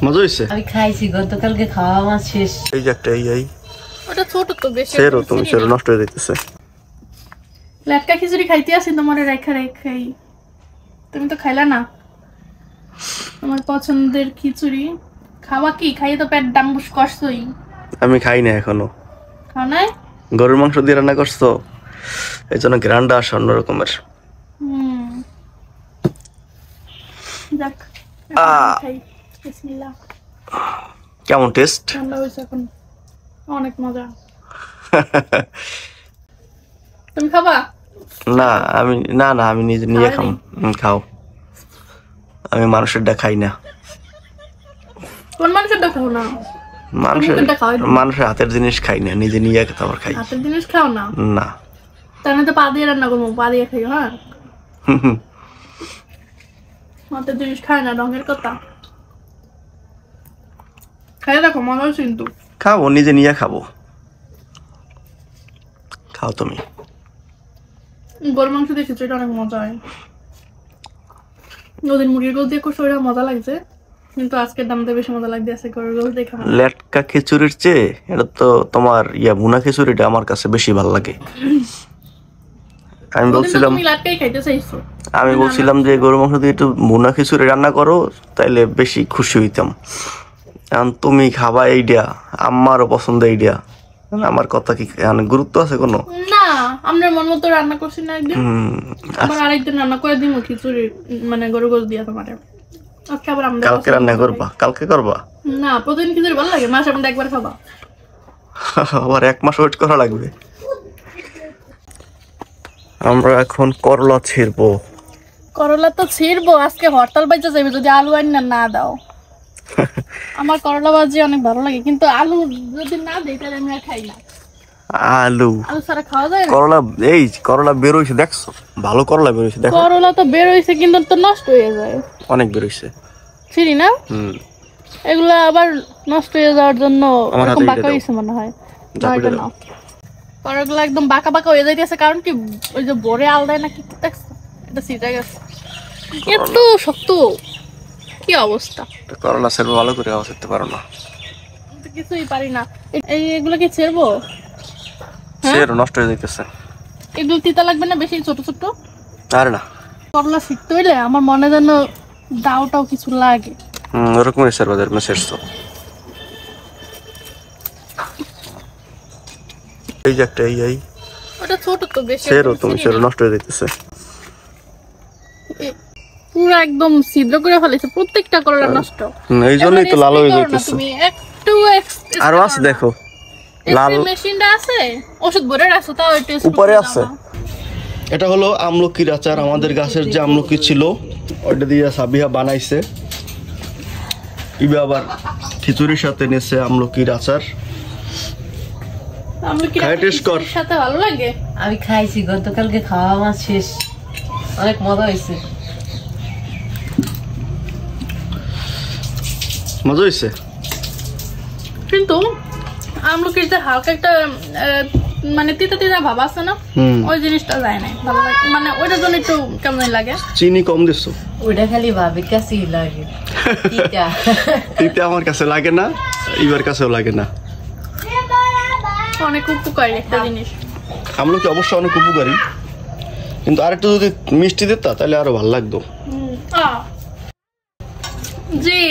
মজা হইছে? আমি খাইছি গতকালকে খাওয়া মাছ শেষ। এই যে একটা এই ওটা ছোট তো বেশি সেরো তুমি সেরো নষ্ট হয়ে যাইতেছে। লাটকা খিচুড়ি খাইতে আসি তোমারে রাখাই তুমি তো খাইলা না আমার পছন্দের খিচুড়ি। খাওয়া কি খাইয়ে তো পেট ডাম্বুস করছই। আমি খাই না এখনো। খাও নাই? গরুর মাংস দিয়ে রান্না করছো এই জন্য গ্রান্ডা আসে অন্য রকমের। যাক খাই। বিসমিল্লাহ। কেমন টেস্ট? ঠান্ডা হয়েছে এখন, অনেক মজা। তুমি খাবা? না আমি আমি নিজে নিয়ে খাও। আমি মানুষেরটা খাই না। কোন মানুষেরটা খাও না? মানুষের হাতের জিনিস খাই না, নিজে নিয়ে খাবার খাই। হাতের জিনিস খাও না? না। তাহলে তো পা দিয়ে রান্না করবো, পা দিয়ে খাই। হ্যাঁ হাতের জিনিস খায় না, রঙের কথা। খাই দেখো, মজা হচ্ছে কিন্তু। খাবো, নিজে নিয়ে খাবো। খাও তুমি। গরুর মাংস দিয়ে খিচুড়িটা অনেক মজা হয়। ওদের মুরগির গোল দিয়ে করছে, ওইটা মজা লাগছে, কিন্তু আজকের দামটা বেশি মজা লাগছে গরুর গোল দিয়ে খাওয়া। লেটকা খিচুড়ির চেয়ে এটা তো তোমার ভুনা খিচুড়িটা আমার কাছে বেশি ভালো লাগে। আমি বলছিলাম যে গরু মাংস দিয়ে একটু ভুনা খিচুড়ি রান্না করো, তাইলে বেশি খুশি হইতাম। এখন তুমি খাবা এইটা, আমারও পছন্দ এইটা, আমার কথা কি গুরুত্ব আছে কোনো? না, আমরা মন মতো রান্না করছি না একদিন, আবার আরেকদিন রান্না করে দিমু খিচুড়ি, মানে গরু গোশ দিয়া তোমারে। আজকে আবার আমরা কালকে রান্না করবা? কালকে করবা না, প্রতিদিন খিচুড়ি ভালো লাগে, মাসে মধ্যে একবার খাবা। আবার 1 মাস ওয়েট করা লাগবে। আমরা এখন করলা ছিড়বো। করলা তো ছিড়বো, আজকে হরতাল বাইচা যাবে যদি আলু আইনা না দাও। আমার করলা ভাজি অনেক ভালো লাগে, কিন্তু আলু যদি না দেই তাহলে আমি আর খাই না। আলু ছাড়া খাওয়া যায় না। করলা বের হইছে, দেখছো? ভালো করলা বের হইছে, দেখো। করলা তো বের হইছে, কিন্তু তো নষ্ট হয়ে যায়। অনেক বের হইছে। ছিড়ি না? এগুলা আবার নষ্ট হয়ে যাওয়ার জন্য এরকম বাঁকা হইছে মনে হয়। করলা একদম বাঁকা বাঁকা হয়ে যাইতেছে, কারণ কি ওই যে বড়ে আল দেয় নাকি, দেখছো? এটা ছিড়ে গেছে, এত শক্ত, কি অবস্থা। করলা ছেড়ে ভালো করে আওয়াজ করতে পারো না? কিছুই পারি না। এগুলো কি ছেড়বো? ছেড়ো, নষ্ট হয়ে যাইতেছে। এগুলো তিতা লাগবে না বেশি ছোট ছোট? আরে না, করলা শিখতে হইলে আমার মনে যেন দাওটাও কিছু লাগে। ওরকমই ছেড়বা, যেরকম ছেড়ছো। এই যে একটা এই ওটা ছোট তো বেশি, ছেড়ো তুমি, ছেড়ো, নষ্ট হয়ে যাইতেছে। পুরো একদম ছিদ্র করে ফেলেছে, প্রত্যেকটা করলা নষ্ট। এই জন্যই তো লাল হয়ে যাইতেছে। তুমি একটু আরো আছে, দেখো লাল মেশিনটা আছে, ওষুধ ভরে রাখছো, তাও একটু উপরে আছে। এটা হলো আমলকির আচার, আমাদের গাছের যে আমলকি ছিল ওইটা দিয়ে সাবিহা বানাইছে। ইবে আবার খিচুড়ির সাথে নেছে আমলকির আচার। খাই টেস্ট কর। সাথে ভালো লাগে। আমি খাইছি গতকালকে খাওয়া মাছ শেষ, অনেক মজা হয়েছে। মজা হয়েছে, কিন্তু আমলকির যে হালকা একটা মানে তিতা তিতা ভাব আছে না, ওই জিনিসটা যায় না, ভালো লাগে, মানে ওইটার জন্য একটু কেমন লাগে। চিনি কম দিছো? ওইটা খালি ভাবে কাছে লাগে, তিতা আমার কাছে লাগে না, ইবার কাছেও লাগে না। অনেক উপকারী একটা জিনিস আমলকি, অবশ্য অনেক উপকারী, কিন্তু আরেকটু যদি মিষ্টি দিতা তাহলে আরো ভালো লাগতো। জি।